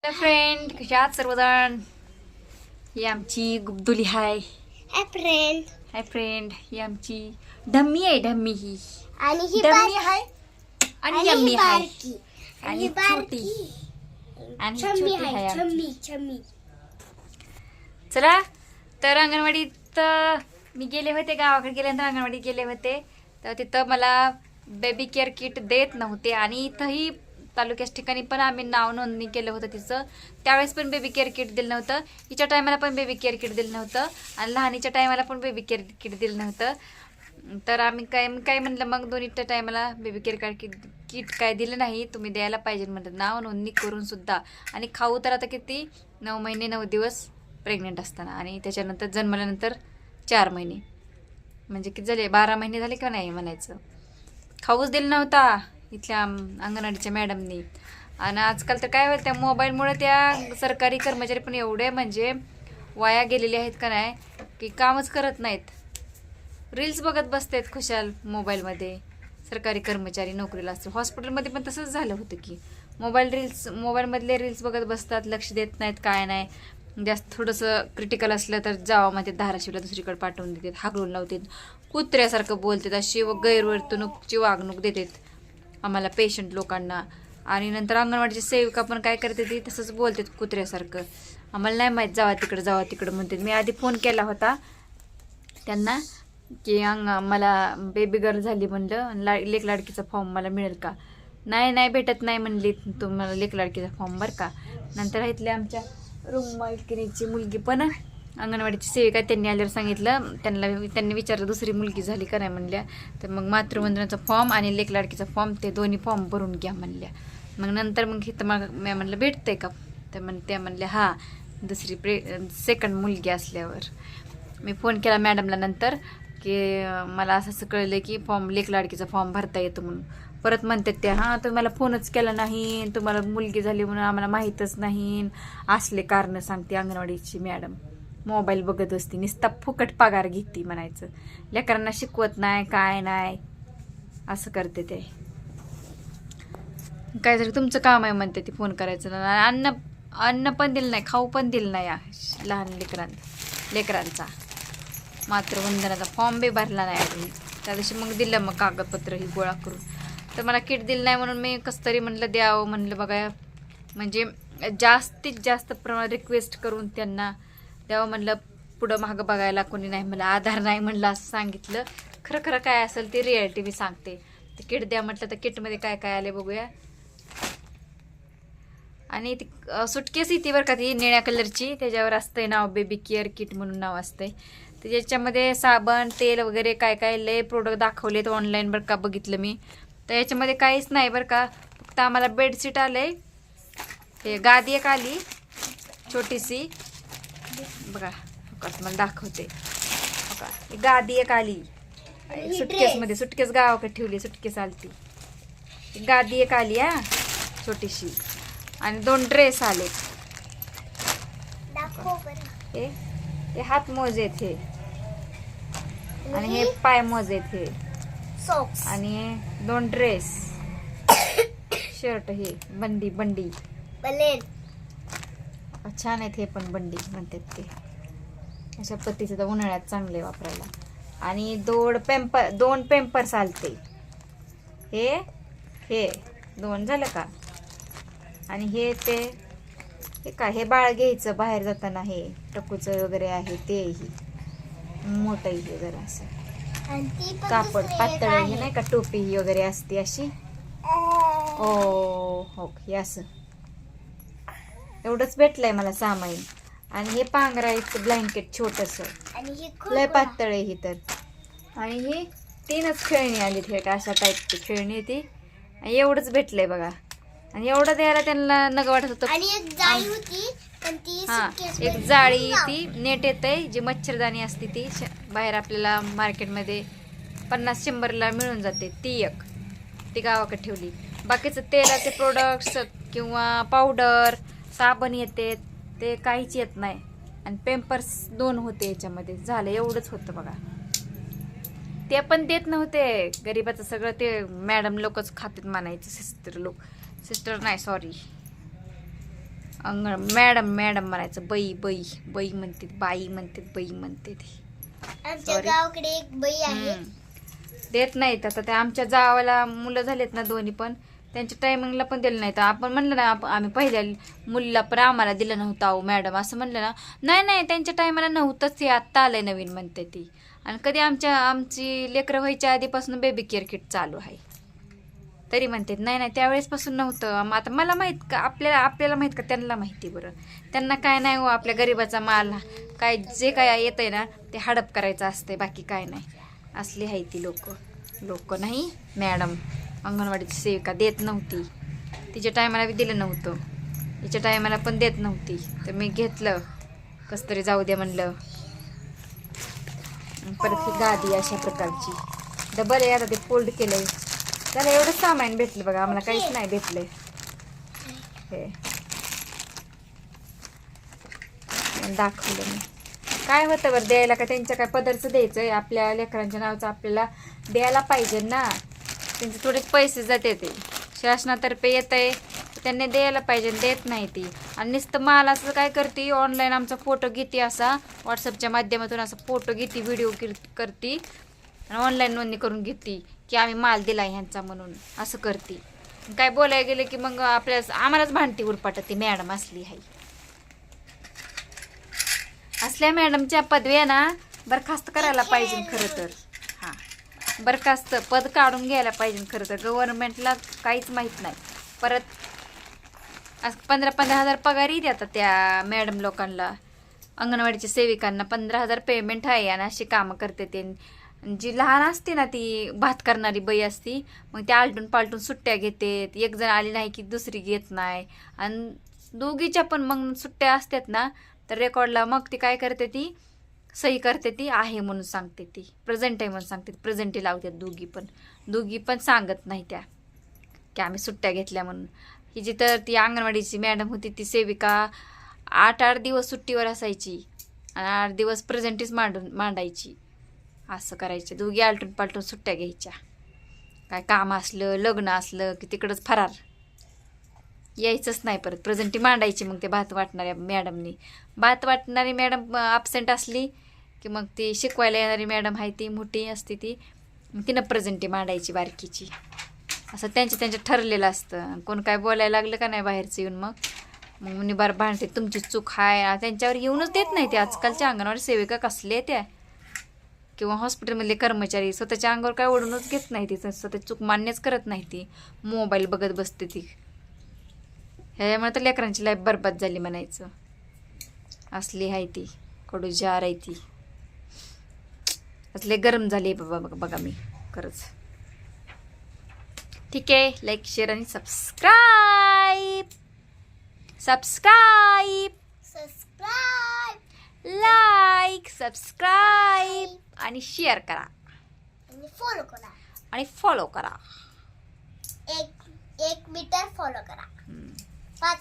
Hello friend, कशा आहात सर्वजण? ही आमची गुबदुली हाय. Hi friend. हाय फ्रेंड, ही आमची ढम्मी आहे. ढम्मी ही आणि ही ढम्मी हाय आणि यम्मी हाय बारकी आणि ही छोटी आणि छम्मी छोटी हाय आहे. आमची. छम्मी चला तर अंगणवाडीत मी गेले होते. गावाकडे गेल्यानंतर अंगणवाडीत गेले होते तर तिथं मला बेबी केअर किट देत नव्हते आणि इथंही तालुक्याच्या ठिकाणी पण आम्ही नाव नोंदणी केलं होतं तिचं. त्यावेळेस पण बेबी केअर किट दिलं नव्हतं. हिच्या टायमाला पण बेबी केअर किट दिलं नव्हतं आणि लहानीच्या टायमाला पण बेबी केअर किट दिलं नव्हतं. तर आम्ही काय म्हणलं मग दोन्हीच्या टायमाला बेबी केअर किट काय दिलं नाही, तुम्ही द्यायला पाहिजे म्हणलं, नाव नोंदणी करून सुद्धा. आणि खाऊ तर आता किती 9 महिने 9 दिवस प्रेग्नेंट असताना आणि त्याच्यानंतर जन्मल्यानंतर 4 महिने, म्हणजे किती झाले 12 महिने झाले का नाही म्हणायचं. खाऊच दिला नव्हता इथल्या अंगणवाडीच्या मॅडमनी. आणि आजकाल तर काय होतं, त्या मोबाईलमुळे त्या सरकारी कर्मचारी पण एवढे म्हणजे वाया गेलेले आहेत का नाही की कामच करत नाहीत. रील्स बघत बसतात खुशाल मोबाईलमध्ये. सरकारी कर्मचारी नोकरीला असतात. हॉस्पिटलमध्ये पण तसंच झालं होतं की मोबाईलमधले रील्स बघत बसतात, लक्ष देत नाहीत, काय नाही. जास्त थोडंसं क्रिटिकल असलं तर जावा मध्ये धाराशिवला दुसरीकडे पाठवून देतात, हाकलून लावतात, कुत्र्यासारखं बोलतात, अशी गैरवर्तणूकची वागणूक देतात आम्हाला पेशंट लोकांना. आणि नंतर अंगणवाडीची सेविका पण काय करते ती तसंच बोलतात कुत्र्यासारखं. आम्हाला नाही माहीत, जावा तिकडं म्हणतात. मी आधी फोन केला होता त्यांना की मला बेबी गर्ल झाली म्हणलं, लेक लाडकीचा फॉर्म मला मिळेल का. नाही भेटत नाही म्हणली तुम्हाला लेक लाडकीचा फॉर्म बरं का. नंतर इथल्या आमच्या रूम मालकिनीची मुलगी पण अंगणवाडीची सेविका, त्यांनी आल्यावर सांगितलं त्यांनी विचारलं दुसरी मुलगी झाली का नाही म्हणल्या. तर मग मातृवंदनाचा फॉर्म आणि लेक लाडकीचा फॉर्म ते दोन्ही फॉर्म भरून घ्या म्हणल्या. मग नंतर मग इथं मी म्हणलं भेटतंय का, तर त्या म्हणल्या हा दुसरी सेकंड मुलगी असल्यावर. मी फोन केला मॅडमला नंतर की मला असं कळलं की लेक लाडकीचा फॉर्म भरता येतो म्हणून. परत म्हणतात त्या हां तुम्हाला फोनच केला नाही, तुम्हाला मुलगी झाली म्हणून आम्हाला माहीतच नाही, असले कारणं सांगते अंगणवाडीची मॅडम. मोबाईल बघत असते, नुसता फुकट पगार घेते म्हणायचं, लेकरांना शिकवत नाही काय नाही असं करते ते. काहीतरी तुमचं काम आहे म्हणते ती फोन करायचं. अन्न पण दिलं नाही, खाऊ पण दिलं नाही या लहान लेकरांचा. मातृवंदनाचा फॉर्म बी भरला नाही अजून. त्या दिवशी मग दिलं मग कागदपत्र ही गोळा करून. तर मला किट दिलं नाही म्हणून मी कसं तरी म्हणलं द्यावं, म्हणलं बघा म्हणजे जास्तीत जास्त प्रमाणात रिक्वेस्ट करून त्यांना द्यावं म्हणलं. पुढं मागं बघायला कोणी नाही, मला आधार नाही म्हणलं असं सांगितलं. खरं काय असेल ती रिॲलिटी मी सांगते. ते किट द्या म्हटलं तर किटमध्ये काय काय आले बघूया. आणि ती सुटकेस येते बरं का, ती निळ्या कलरची, त्याच्यावर असतंय नाव बेबी केअर किट म्हणून नाव असतंय. त्याच्यामध्ये साबण तेल वगैरे काय काय लय प्रोडक्ट दाखवलेत ऑनलाईन बरं का, बघितलं मी. तर याच्यामध्ये काहीच नाही बरं का, फक्त आम्हाला बेडशीट आले, हे गादी एक आली छोटीशी बघा, मला दाखवते बघा. गादी एक आली सुटकेसमध्ये, सुटकेस गावाकडे ठेवली, सुटकेस आलती. गादी एक आली हा छोटीशी, आणि 2 ड्रेस आले. हे हात मोजे आहेत हे, आणि हे पाय मोजे आहेत हे, सॉक्स आणि 2 ड्रेस, शर्ट, हे बंडी बलेन. छान आहेत हे पण, बंडी म्हणतात ते. अशा पद्धतीचं तर उन्हाळ्यात चांगले वापरायला. आणि 2 पेम्पर्स आलते. हे 2 झालं का. आणि हे काय, हे बाळ घ्यायचं बाहेर जाताना, हे टकूचं वगैरे आहे तेही मोठं आहे जरा असं कापड पातळ, हे नाही का टोपी ही वगैरे असते अशी. हो हे असं एवढंच भेटलंय मला सामान. आणि हे पांघरायचं ब्लँकेट छोटस, लय पातळ आहे ही तर. आणि ही 3च खेळणी आली, हे का अशा टाईपची खेळणी ती. एवढंच भेटलंय बघा. आणि एवढं द्यायला त्यांना नग वाटत होतं. आणि एक जाळी होती पण ती हा, एक जाळी, ती नेट येते जी मच्छरदाणी असते ती बाहेर आपल्याला मार्केटमध्ये 50-100ला मिळून जाते, ती गावाकडे ठेवली. बाकीचं तेलाचे प्रोडक्ट्स किंवा पावडर साबण येते ते काहीच येत नाही. आणि पेम्पर्स 2 होते याच्यामध्ये, झालं एवढंच होतं बघा. ते पण देत नव्हते, गरीबाचं सगळं ते मॅडम लोकच खातात म्हणायचं. सिस्टर नाही, सॉरी, मॅडम मॅडम म्हणायचं. बाई बाई बाई म्हणते, बाई म्हणते, बाई म्हणते ते. आमच्या Sorry. गावाकडे एक बाई आहे. देत नाहीत आता. ते आमच्या जावाला मुलं झालेत ना दोन्ही पण, त्यांच्या टायमिंगला पण दिलं नाही. तर आपण म्हणलं ना आम्ही पहिल्या मुलीला पण आम्हाला दिलं नव्हतं अहो मॅडम असं म्हणलं ना, नाही नाही त्यांच्या टायमाला नव्हतंच, हे आत्ता आलंय नवीन म्हणते ती. आणि कधी आमची लेकरं व्हायच्या आधीपासून बेबी केअर किट चालू आहे, तरी म्हणते नाही नाही त्यावेळेसपासून नव्हतं. आता मला माहीत का, आपल्याला माहीत का, त्यांना माहिती. बरं त्यांना काय नाही हो, आपल्या गरिबाचा माल काय जे काय येतंय ना ते हडप करायचं असते, बाकी काय नाही. असली आहे ती लोक नाही. मॅडम अंगणवाडीची सेविका देत नव्हती, तिच्या टायमाला बी दिलं नव्हतं, तिच्या टायमाला पण देत नव्हती. तर मी घेतलं, कसं तरी जाऊ द्या म्हणलं. परत ही गादी अशा प्रकारची डबल आहे. आता ते फोल्ड केलंय. त्याला एवढं सामान भेटलं बघा, आम्हाला काहीच नाही भेटलंय. हे दाखवलं मी. काय होतं बरं द्यायला, का त्यांच्या काय पदरचं द्यायचं, आपल्या लेकरांच्या नावाचं आपल्याला द्यायला पाहिजे ना. त्यांचे थोडे पैसे जाते, ते शासनातर्फे येत आहे, त्यांनी द्यायला पाहिजे, देत नाही ती. आणि नुसतं माल असं काय करते, ऑनलाईन आमचा फोटो घेते, असा व्हॉट्सअपच्या माध्यमातून असा फोटो घेते, व्हिडिओ करते आणि ऑनलाईन नोंदणी करून घेते की आम्ही माल दिला ह्यांचा म्हणून, असं करते. काय बोलायला गेलं की मग आम्हालाच भांडती उरपाटत. ती मॅडम असली आहे. असल्या मॅडमच्या पदव्या ना बरखास्त करायला पाहिजे खरं तर. हां, बरखास्त पद काढून घ्यायला पाहिजे खरं तर. गव्हर्नमेंटला काहीच माहीत नाही. परत 15,000 पगार येते आता त्या मॅडम लोकांना, अंगणवाडीच्या सेविकांना 15,000 पेमेंट आहे. आणि अशी कामं करते ते. जी लहान असते ना ती भात करणारी बाई असती, मग ते आलटून पालटून सुट्ट्या घेते. एक जण आली नाही की दुसरी घेत नाही. आणि दोघीच्या पण मग सुट्ट्या असतात ना, तर रेकॉर्डला मग ती काय करते, ती सही करते, ती आहे म्हणून सांगते, ती प्रेझेंट आहे म्हणून सांगते. प्रेझेंटी लावतात दोघी पण सांगत नाही त्या की आम्ही सुट्ट्या घेतल्या म्हणून. ही जी तर ती अंगणवाडीची मॅडम होती, ती सेविका 8 दिवस सुट्टीवर असायची आणि 8 दिवस प्रेझेंटीच मांडायची. असं करायचे. दोघी आलटून पालटून सुट्ट्या घ्यायच्या. काय काम असलं, लग्न असलं की तिकडंच फरार, यायचंच नाही परत. प्रेझेंटी मांडायची. मग ते भात वाटणाऱ्या मॅडमनी, भात वाटणारी मॅडम ॲबसेंट असली की मग ती शिकवायला येणारी मॅडम आहे ती मोठी असते, ती तिनं प्रेझेंटी मांडायची बारकीची. असं त्यांचं ठरलेलं असतं. कोण काय बोलायला लागलं का नाही बाहेरचं येऊन, मग निबार भांडते, तुमची चूक आहे. त्यांच्यावर येऊनच देत नाही ते. आजकालच्या अंगणवाडी सेविका कसले त्या, किंवा हॉस्पिटलमधले कर्मचारी स्वतःच्या अंगावर काय ओढूनच घेत नाही ती. स्वतः चूक मान्यच करत नाही ती. मोबाईल बघत बसते ती. ह्याच्यामुळे तर लेकरांची लाईफ बरबाद झाली म्हणायचं. असली आहे ती, कडू जार आहे ती. असले गरम झाले बाबा बघा मी खरंच. ठीक आहे, लाईक शेअर आणि सबस्क्राईब लाईक सबस्क्राईब आणि शेअर करा आणि फॉलो करा. 1 मीटर फॉलो करा. 5